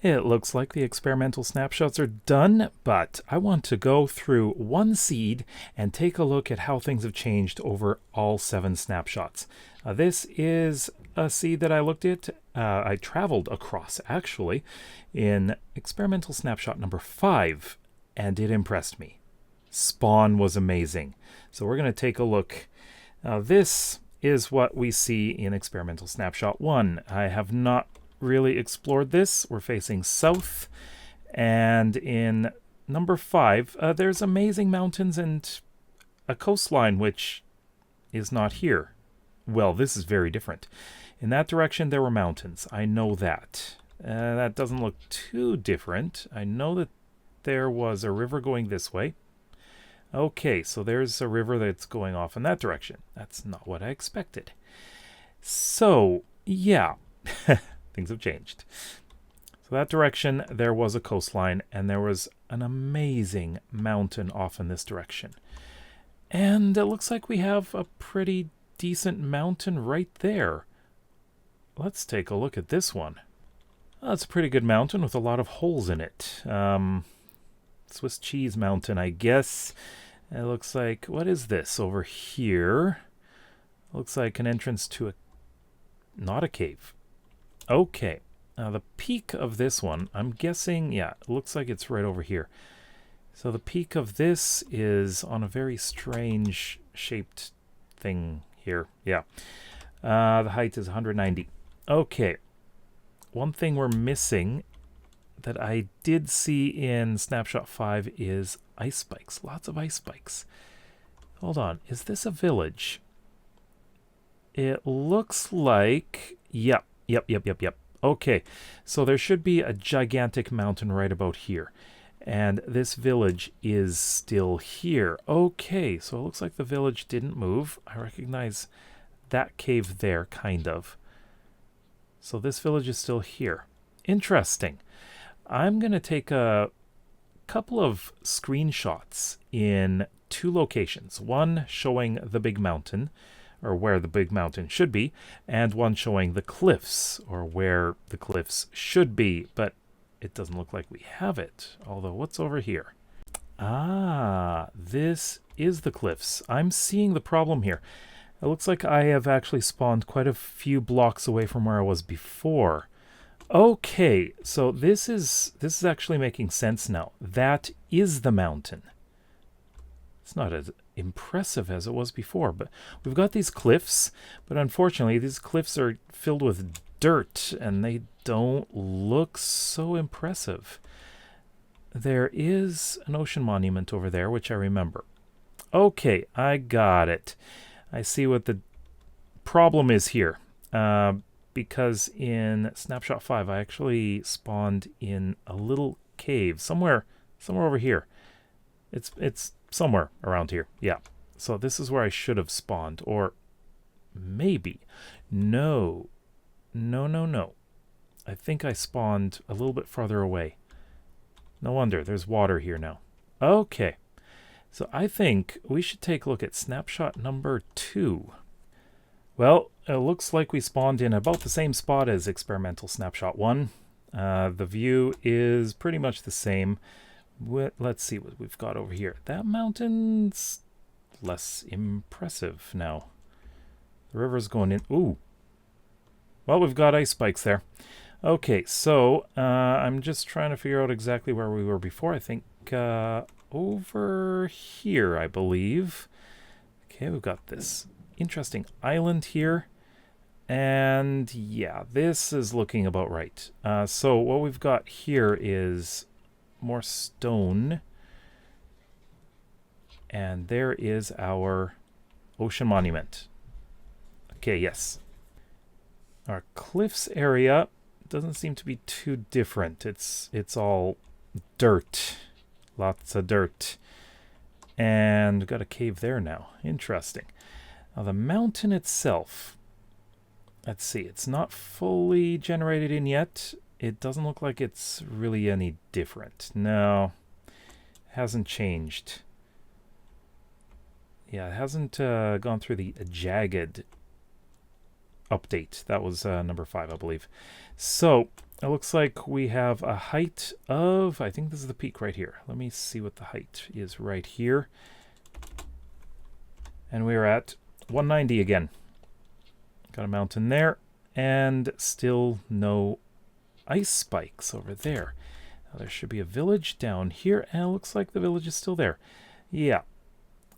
It looks like the experimental snapshots are done, but I want to go through one seed and take a look at how things have changed over all 7 snapshots. This is a seed that I looked at, I traveled across actually, in experimental snapshot number 5, and it impressed me. Spawn was amazing. So we're going to take a look. This is what we see in experimental snapshot 1. I have not really explored this. We're facing south, and in number 5 there's amazing mountains and a coastline which is not here. Well, this is very different. In that direction there were mountains, I know that. That doesn't look too different. I know that there was a river going this way. Okay, so there's a river that's going off in that direction. That's not what I expected. So yeah, things have changed. So that direction, there was a coastline, and there was an amazing mountain off in this direction. And it looks like we have a pretty decent mountain right there. Let's take a look at this one. That's a pretty good mountain with a lot of holes in it. Swiss cheese mountain, I guess. It looks like, what is this over here? Looks like an entrance to a, not a cave. Okay, now the peak of this one, I'm guessing, yeah, it looks like it's right over here. So the peak of this is on a very strange shaped thing here. Yeah, the height is 190. Okay, one thing we're missing that I did see in Snapshot 5 is ice spikes. Lots of ice spikes. Hold on, is this a village? It looks like, yep. Okay, so there should be a gigantic mountain right about here. And this village is still here. Okay, so it looks like the village didn't move. I recognize that cave there, kind of. So this village is still here. Interesting. I'm going to take a couple of screenshots in 2 locations. One showing the big mountain, or where the big mountain should be, and one showing the cliffs, or where the cliffs should be, but it doesn't look like we have it. Although, what's over here? Ah, this is the cliffs. I'm seeing the problem here. It looks like I have actually spawned quite a few blocks away from where I was before. Okay, so this is actually making sense now. That is the mountain. It's not as impressive as it was before, but we've got these cliffs, but unfortunately these cliffs are filled with dirt and they don't look so impressive. There is an ocean monument over there, which I remember. Okay, I got it. I see what the problem is here. Because in Snapshot 5 I actually spawned in a little cave somewhere over here. It's somewhere around here. Yeah. So this is where I should have spawned, or maybe. No. I think I spawned a little bit farther away. No wonder, there's water here now. Okay. So I think we should take a look at snapshot number 2. Well, it looks like we spawned in about the same spot as experimental snapshot 1. The view is pretty much the same. Let's see what we've got over here. That mountain's less impressive now. The river's going in. Ooh. Well, we've got ice spikes there. Okay, so I'm just trying to figure out exactly where we were before. I think over here, I believe. Okay, we've got this interesting island here. And yeah, this is looking about right. So what we've got here is more stone. And there is our ocean monument. Okay, yes. Our cliffs area doesn't seem to be too different. It's all dirt. Lots of dirt. And we've got a cave there now. Interesting. Now the mountain itself, let's see, it's not fully generated in yet. It doesn't look like it's really any different. No, it hasn't changed. Yeah, it hasn't gone through the jagged. update. That was number 5, I believe. So it looks like we have a height of, I think this is the peak right here. Let me see what the height is right here. And we're at 190 again. Got a mountain there, and still no ice spikes over there. Now, there should be a village down here, and it looks like the village is still there. Yeah.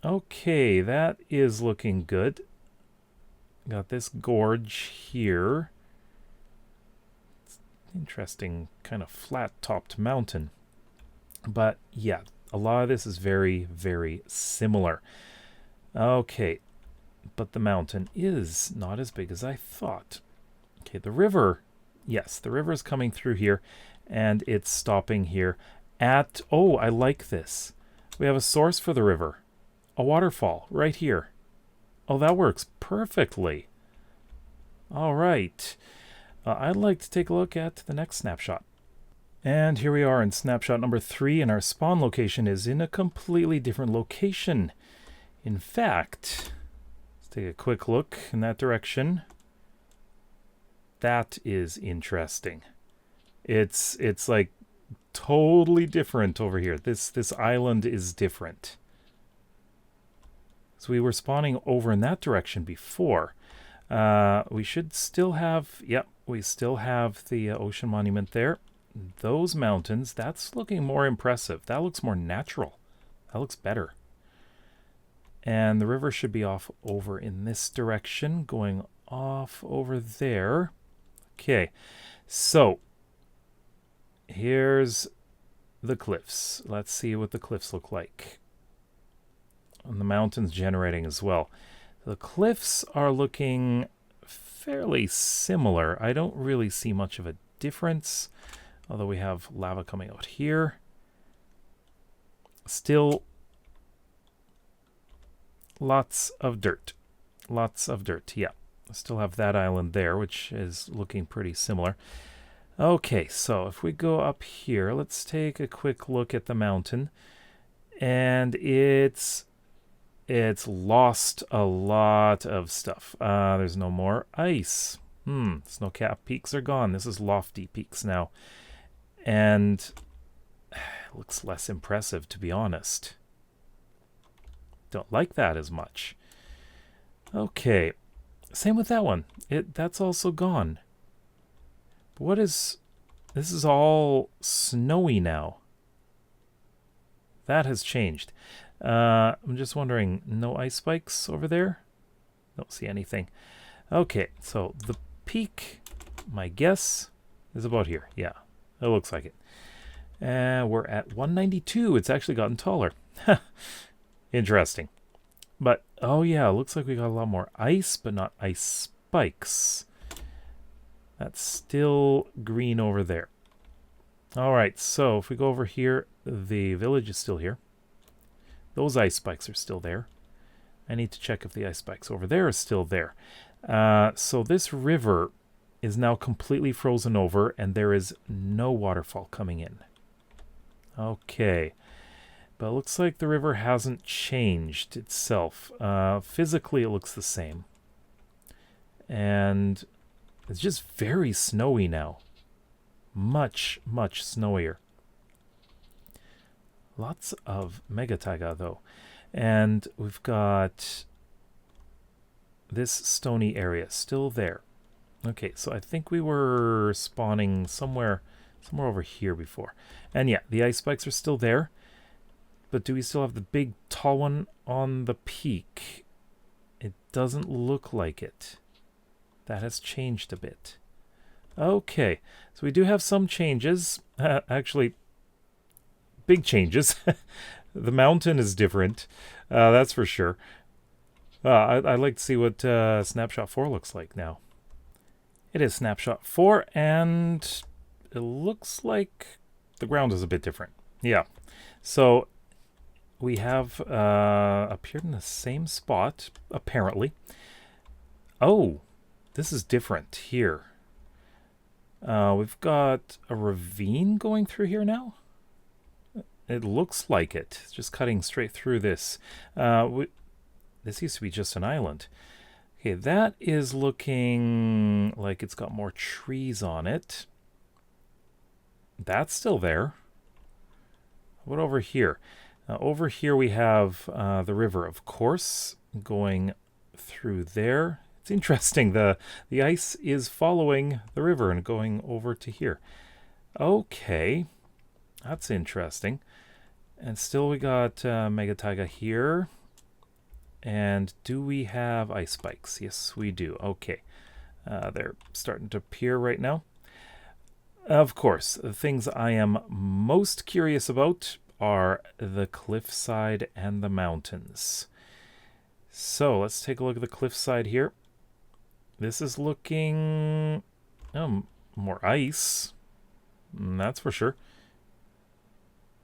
Okay, that is looking good. Got this gorge here. Interesting kind of flat-topped mountain. But yeah, a lot of this is very, very similar. Okay, but the mountain is not as big as I thought. Okay, the river, yes, the river is coming through here, and it's stopping here at, oh, I like this. We have a source for the river. A waterfall right here. Oh, that works perfectly. All right. I'd like to take a look at the next snapshot. And here we are in snapshot number 3, and our spawn location is in a completely different location. In fact, let's take a quick look in that direction. That is interesting. It's like totally different over here. This island is different. So we were spawning over in that direction before. We should still have, yep, we still have the ocean monument there. Those mountains, that's looking more impressive. That looks more natural. That looks better. And the river should be off over in this direction, going off over there. Okay, so here's the cliffs. Let's see what the cliffs look like. And the mountains generating as well. The cliffs are looking fairly similar. I don't really see much of a difference, although we have lava coming out here. Still lots of dirt. Lots of dirt, yeah. Still have that island there, which is looking pretty similar. Okay, so if we go up here, let's take a quick look at the mountain. And it's lost a lot of stuff. There's no more ice. Snow-capped peaks are gone. This is lofty peaks now. And it looks less impressive, to be honest. Don't like that as much. Okay. Same with that one. That's also gone. What is... This is all snowy now. That has changed. I'm just wondering, no ice spikes over there? Don't see anything. Okay, so the peak, my guess, is about here. Yeah, it looks like it. We're at 192. It's actually gotten taller. Interesting. But, oh yeah, it looks like we got a lot more ice, but not ice spikes. That's still green over there. All right, so if we go over here, the village is still here. Those ice spikes are still there. I need to check if the ice spikes over there are still there. So this river is now completely frozen over, and there is no waterfall coming in. Okay. But it looks like the river hasn't changed itself. Physically, it looks the same. And it's just very snowy now. Much, much snowier. Lots of mega taiga, though. And we've got this stony area still there. Okay, so I think we were spawning somewhere over here before. And yeah, the ice spikes are still there. But do we still have the big tall one on the peak? It doesn't look like it. That has changed a bit. Okay, so we do have some changes. Actually, big changes. The mountain is different. That's for sure. I'd like to see what Snapshot 4 looks like now. It is Snapshot 4, and it looks like the ground is a bit different. Yeah. So we have appeared in the same spot, apparently. Oh, this is different here. We've got a ravine going through here now. It looks like it. It's just cutting straight through this. This used to be just an island. Okay, that is looking like it's got more trees on it. That's still there. What over here? Over here we have the river, of course, going through there. It's interesting. The ice is following the river and going over to here. Okay, that's interesting. And still we got Mega Taiga here. And do we have ice spikes? Yes, we do. Okay. They're starting to appear right now. Of course, the things I am most curious about are the cliffside and the mountains. So let's take a look at the cliffside here. This is looking more ice. That's for sure.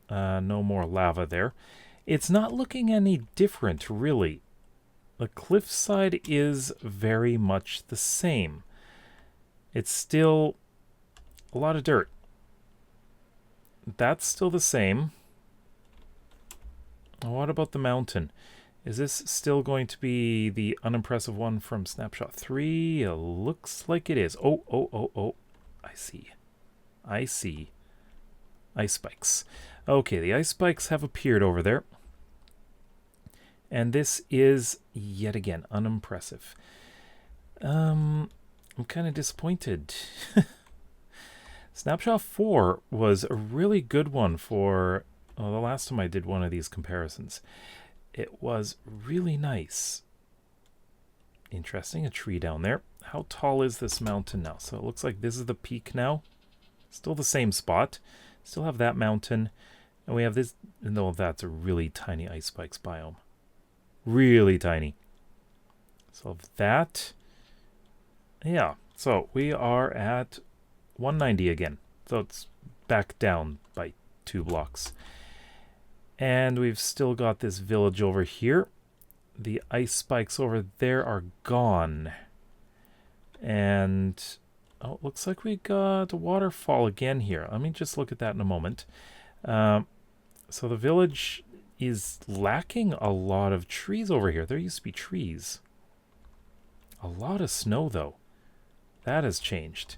No more lava there. It's not looking any different, really. The cliffside is very much the same. It's still a lot of dirt. That's still the same. What about the mountain? Is this still going to be the unimpressive one from Snapshot 3? It looks like it is. Oh. I see. Ice spikes. Okay, the ice spikes have appeared over there. And this is, yet again, unimpressive. I'm kind of disappointed. Snapshot 4 was a really good one for the last time I did one of these comparisons. It was really nice. Interesting, a tree down there. How tall is this mountain now? So it looks like this is the peak now. Still the same spot. Still have that mountain. And we have this, no, that's a really tiny ice spikes biome. Really tiny. So that, yeah. So we are at 190 again. So it's back down by 2 blocks. And we've still got this village over here. The ice spikes over there are gone. And oh, it looks like we got a waterfall again here. Let me just look at that in a moment. So the village is lacking a lot of trees over here. There used to be trees. A lot of snow, though. That has changed.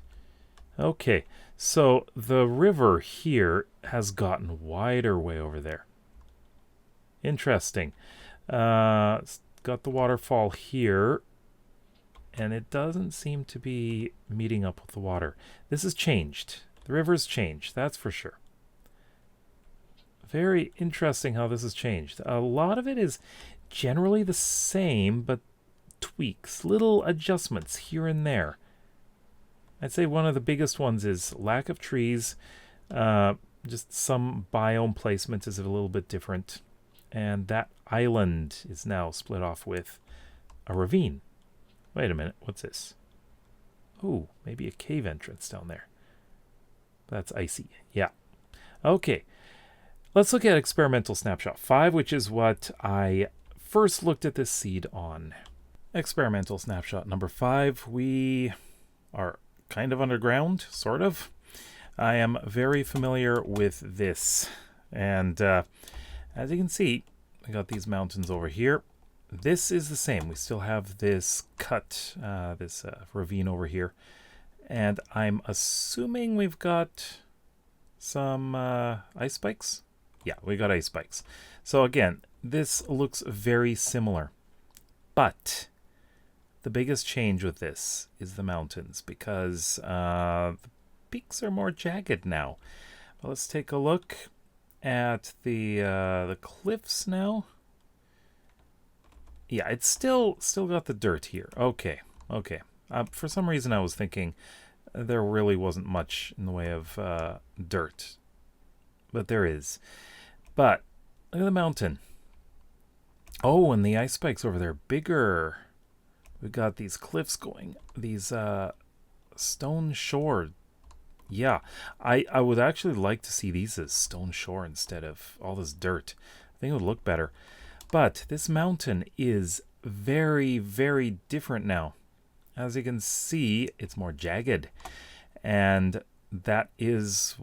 Okay, so the river here has gotten wider way over there. Interesting. It's got the waterfall here, and it doesn't seem to be meeting up with the water. This has changed. The river's changed, that's for sure. Very interesting how this has changed. A lot of it is generally the same, but tweaks, little adjustments here and there. I'd say one of the biggest ones is lack of trees. Just some biome placement is a little bit different. And that island is now split off with a ravine. Wait a minute, what's this? Ooh, maybe a cave entrance down there. That's icy, yeah. Okay, let's look at Experimental Snapshot 5, which is what I first looked at this seed on. Experimental Snapshot number 5, we are kind of underground, sort of. I am very familiar with this. And as you can see, we got these mountains over here. This is the same. We still have this cut, this ravine over here. And I'm assuming we've got some ice spikes. Yeah, we got ice spikes. So again, this looks very similar. But the biggest change with this is the mountains, because the peaks are more jagged now. Well, let's take a look at the cliffs now. Yeah, it's still got the dirt here. Okay. For some reason I was thinking there really wasn't much in the way of dirt. But there is. But look at the mountain. Oh, and the ice spikes over there, bigger. We've got these cliffs going. These stone shore. Yeah, I would actually like to see these as stone shore instead of all this dirt. I think it would look better. But this mountain is very, very different now. As you can see, it's more jagged. And that was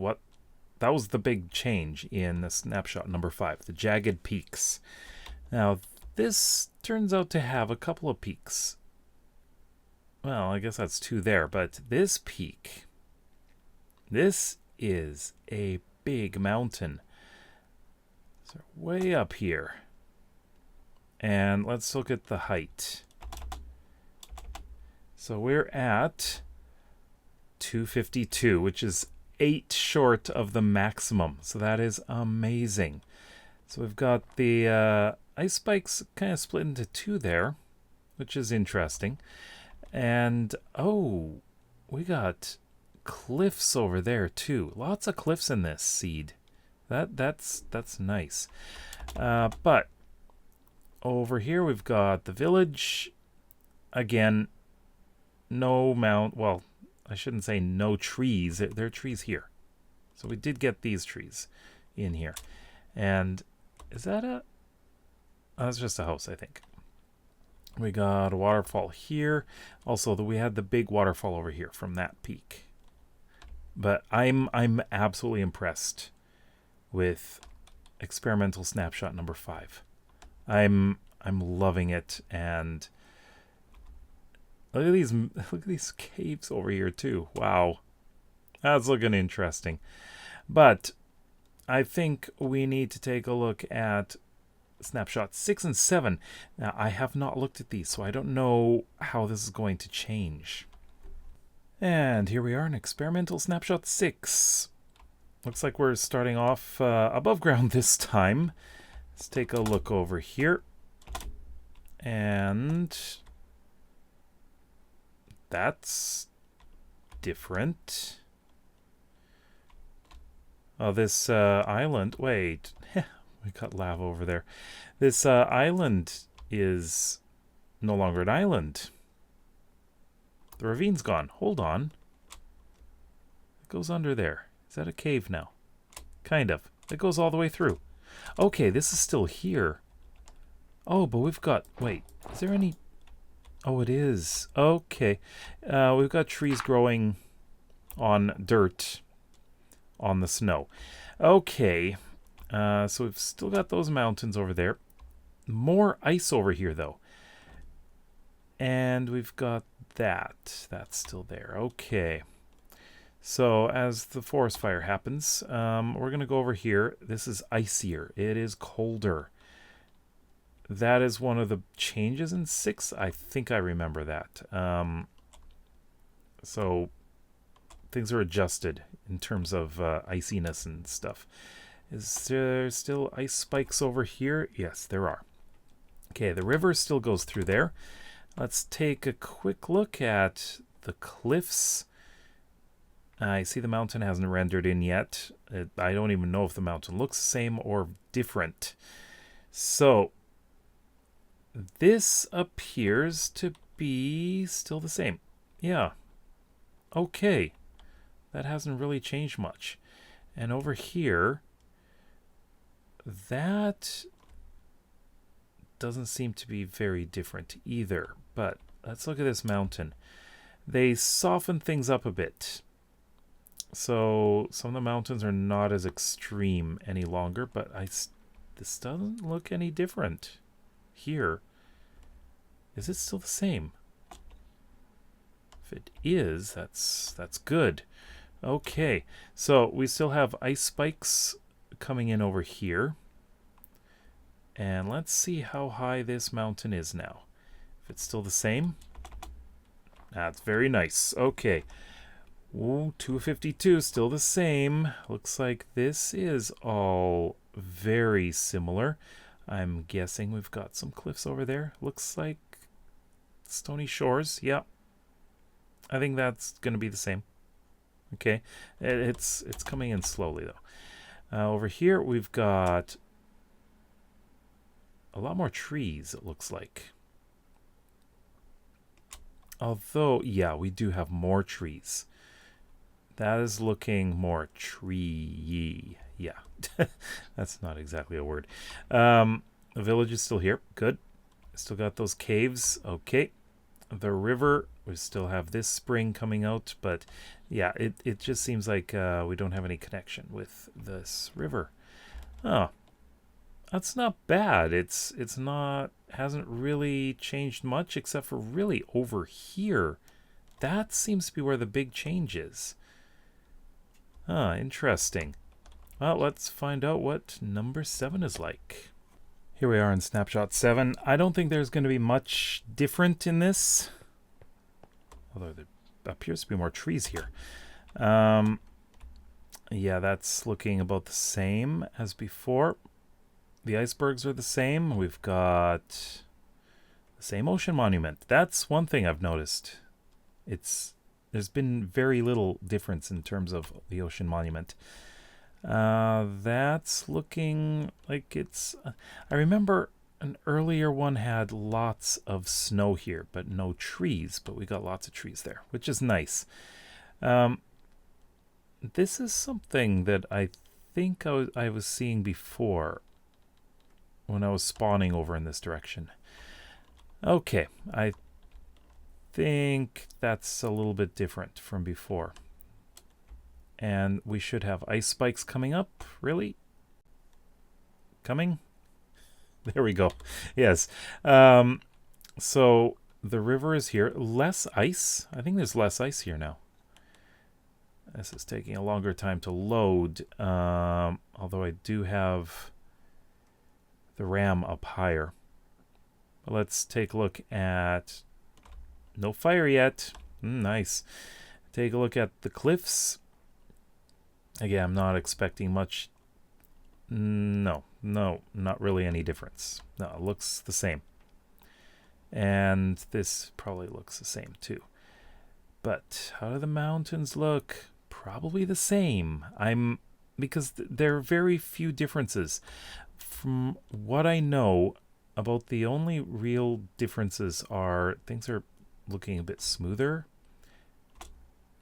the big change in the snapshot number 5, the jagged peaks. Now, this turns out to have a couple of peaks. well, I guess that's 2 there, but this peak, this is a big mountain. So way up here. And let's look at the height. So we're at 252, which is 8 short of the maximum. So that is amazing. So we've got the ice spikes kind of split into 2 there, which is interesting. And, oh, we got cliffs over there too. Lots of cliffs in this seed. That's nice. But over here we've got the village. Again, no well, I shouldn't say no trees. There are trees here. So we did get these trees in here. And is that a... Oh, that's just a house, I think. We got a waterfall here. Also, we had the big waterfall over here from that peak. But I'm absolutely impressed with Experimental Snapshot number 5. I'm loving it, and look at these caves over here too. Wow. That's looking interesting. But I think we need to take a look at Snapshot 6 and 7. Now, I have not looked at these, so I don't know how this is going to change. And here we are in Experimental Snapshot 6. Looks like we're starting off above ground this time. Let's take a look over here. And that's different. Oh, this island. Wait. We got lava over there. This island is no longer an island. The ravine's gone. Hold on. It goes under there. Is that a cave now? Kind of. It goes all the way through. Okay, this is still here. Oh, but we've got... Wait, is there any... Oh, it is. Okay. We've got trees growing on dirt on the snow. Okay. So we've still got those mountains over there. More ice over here, though. And we've got that. That's still there. Okay. So as the forest fire happens, we're going to go over here. This is icier. It is colder. That is one of the changes in 6. I think I remember that. So things are adjusted in terms of iciness and stuff. Is there still ice spikes over here? Yes, there are. Okay, the river still goes through there. Let's take a quick look at the cliffs. I see the mountain hasn't rendered in yet. I don't even know if the mountain looks the same or different. So this appears to be still the same. Yeah. Okay. That hasn't really changed much. And over here, that doesn't seem to be very different either. But let's look at this mountain. They soften things up a bit. So some of the mountains are not as extreme any longer, but this doesn't look any different here. Is it still the same? If it is, that's good. Okay, so we still have ice spikes coming in over here. And let's see how high this mountain is now. If it's still the same. That's very nice. Okay. Ooh, 252, still the same. Looks like this is all very similar. I'm guessing we've got some cliffs over there. Looks like stony shores. Yeah. I think that's going to be the same. Okay. It's coming in slowly, though. Over here, we've got a lot more trees, it looks like. Although, yeah, we do have more trees. That is looking more tree-y. Yeah, that's not exactly a word. The village is still here. Good. Still got those caves. Okay. The river, we still have this spring coming out, but yeah, it just seems like we don't have any connection with this river. Oh, that's not bad. It's not, hasn't really changed much except for really over here. that seems to be where the big change is. Interesting. Well, let's find out what number 7 is like. Here we are in Snapshot 7. I don't think there's going to be much different in this. Although there appears to be more trees here. Yeah, that's looking about the same as before. The icebergs are the same. We've got the same ocean monument. That's one thing I've noticed. There's been very little difference in terms of the ocean monument. That's looking like it's... I remember an earlier one had lots of snow here, but no trees. But we got lots of trees there, which is nice. This is something that I think I was seeing before when I was spawning over in this direction. Okay, I think that's a little bit different from before. And we should have ice spikes coming up. Really? Coming? There we go. Yes. So the river is here. Less ice. I think there's less ice here now. This is taking a longer time to load. Although I do have the RAM up higher. But let's take a look at... No fire yet. Nice. Take a look at the cliffs. Again, I'm not expecting much. No, not really any difference. No, it looks the same. And this probably looks the same too. But how do the mountains look? Probably the same. Because there are very few differences. From what I know, about the only real differences are things are looking a bit smoother.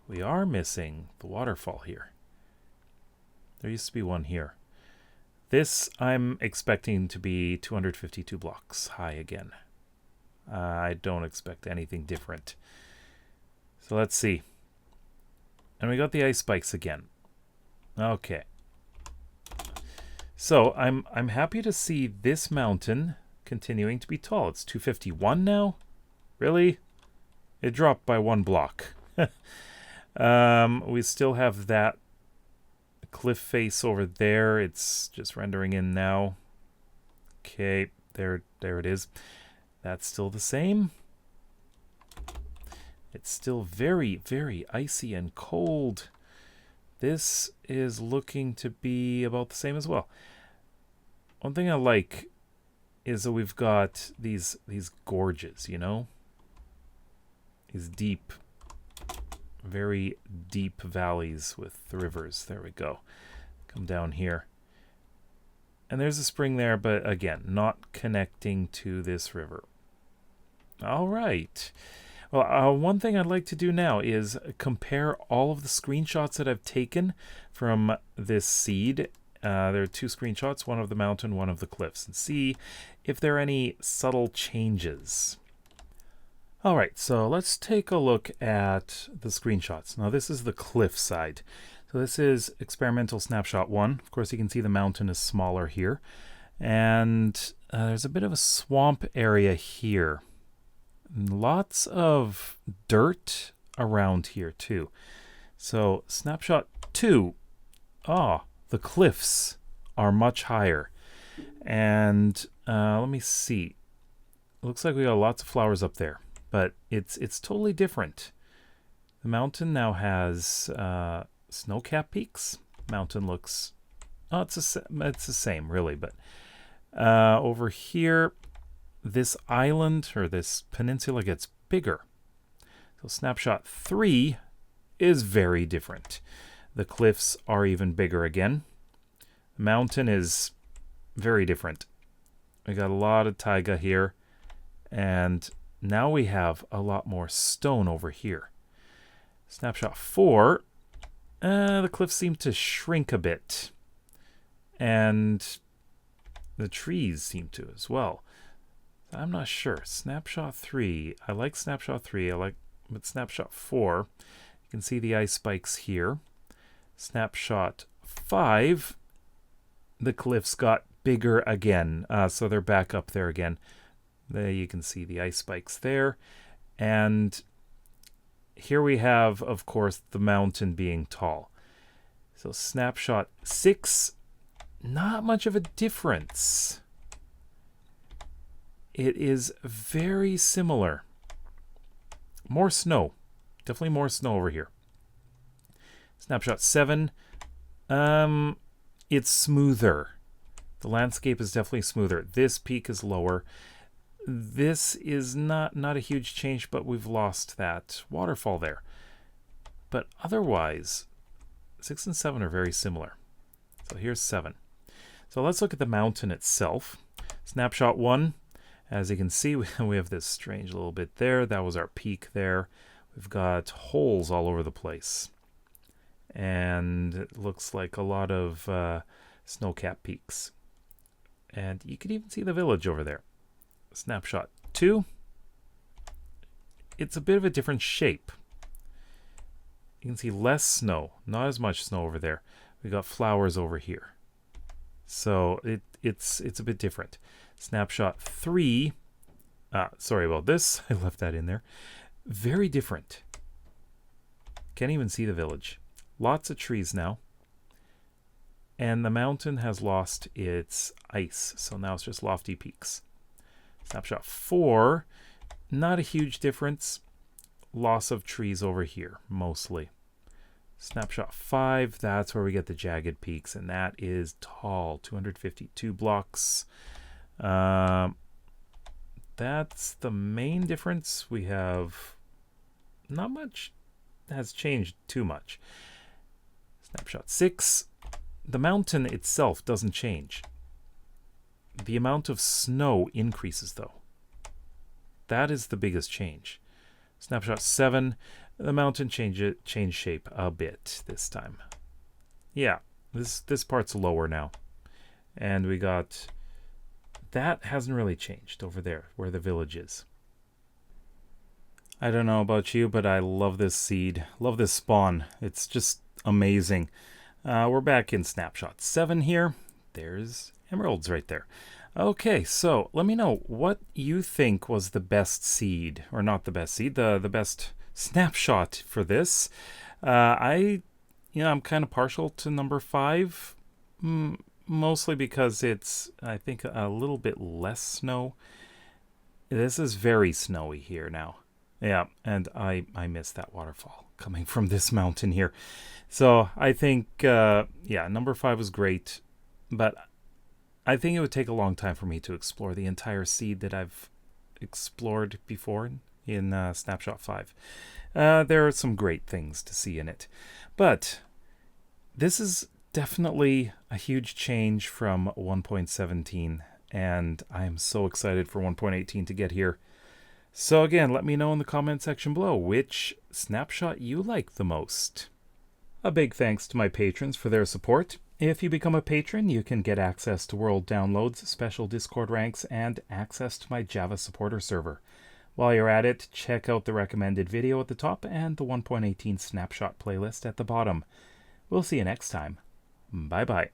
We are missing the waterfall here. There used to be one here. This I'm expecting to be 252 blocks high again. I don't expect anything different. So let's see. And we got the ice spikes again. Okay. So I'm happy to see this mountain continuing to be tall. It's 251 now? Really? It dropped by 1 block. We still have that cliff face over there. It's just rendering in now. Okay, there it is. That's still the same. It's still very, very icy and cold. This is looking to be about the same as well. One thing I like is that we've got these gorges, you know? These deep, very deep valleys with the rivers. There we go. Come down here. And there's a spring there, but again, not connecting to this river. All right. Well, one thing I'd like to do now is compare all of the screenshots that I've taken from this seed. There are 2 screenshots, one of the mountain, one of the cliffs, and see if there are any subtle changes. All right, so let's take a look at the screenshots. Now, this is the cliff side. So this is Experimental Snapshot 1. Of course, you can see the mountain is smaller here. And there's a bit of a swamp area here. Lots of dirt around here, too. So, Snapshot 2. The cliffs are much higher. And let me see. Looks like we got lots of flowers up there. But it's totally different. The mountain now has snow-capped peaks. Mountain looks... it's the same, really. But over here, this island, or this peninsula, gets bigger. So Snapshot 3 is very different. The cliffs are even bigger again. The mountain is very different. We got a lot of taiga here. And... now we have a lot more stone over here. Snapshot 4, the cliffs seem to shrink a bit. And the trees seem to as well. I'm not sure. Snapshot 3, I like Snapshot 3, but Snapshot 4, you can see the ice spikes here. Snapshot 5, the cliffs got bigger again, so they're back up there again. There you can see the ice spikes there. And here we have, of course, the mountain being tall. So snapshot 6, not much of a difference. It is very similar. More snow. Definitely more snow over here. Snapshot 7, it's smoother. The landscape is definitely smoother. This peak is lower. This is not a huge change, but we've lost that waterfall there. But otherwise, 6 and 7 are very similar. So here's 7. So let's look at the mountain itself. Snapshot 1, as you can see, we have this strange little bit there. That was our peak there. We've got holes all over the place. And it looks like a lot of snow-capped peaks. And you can even see the village over there. Snapshot 2, it's a bit of a different shape. You can see less snow, not as much snow over there. We got flowers over here. So it's a bit different. Snapshot 3, sorry about this, I left that in there. Very different. Can't even see the village. Lots of trees now. And the mountain has lost its ice, so now it's just lofty peaks. Snapshot 4, not a huge difference. Loss of trees over here, mostly. Snapshot 5, that's where we get the jagged peaks, and that is tall, 252 blocks. That's the main difference. We have not much has changed too much. Snapshot 6, the mountain itself doesn't change. The amount of snow increases, though. That is the biggest change. Snapshot 7, the mountain changed shape a bit this time. Yeah, this part's lower now. And we got... that hasn't really changed over there, where the village is. I don't know about you, but I love this seed. Love this spawn. It's just amazing. We're back in Snapshot 7 here. There's emeralds right there. Okay, so let me know what you think was the best seed, or not the best seed, the best snapshot for this. I'm kind of partial to number 5, mostly because it's, I think, a little bit less snow. This is very snowy here now. Yeah, and I miss that waterfall coming from this mountain here. So I think, number 5 was great, but I think it would take a long time for me to explore the entire seed that I've explored before in Snapshot 5. There are some great things to see in it, but this is definitely a huge change from 1.17, and I am so excited for 1.18 to get here. So again, let me know in the comment section below which snapshot you like the most. A big thanks to my patrons for their support. If you become a patron, you can get access to world downloads, special Discord ranks, and access to my Java supporter server. While you're at it, check out the recommended video at the top and the 1.18 snapshot playlist at the bottom. We'll see you next time. Bye-bye.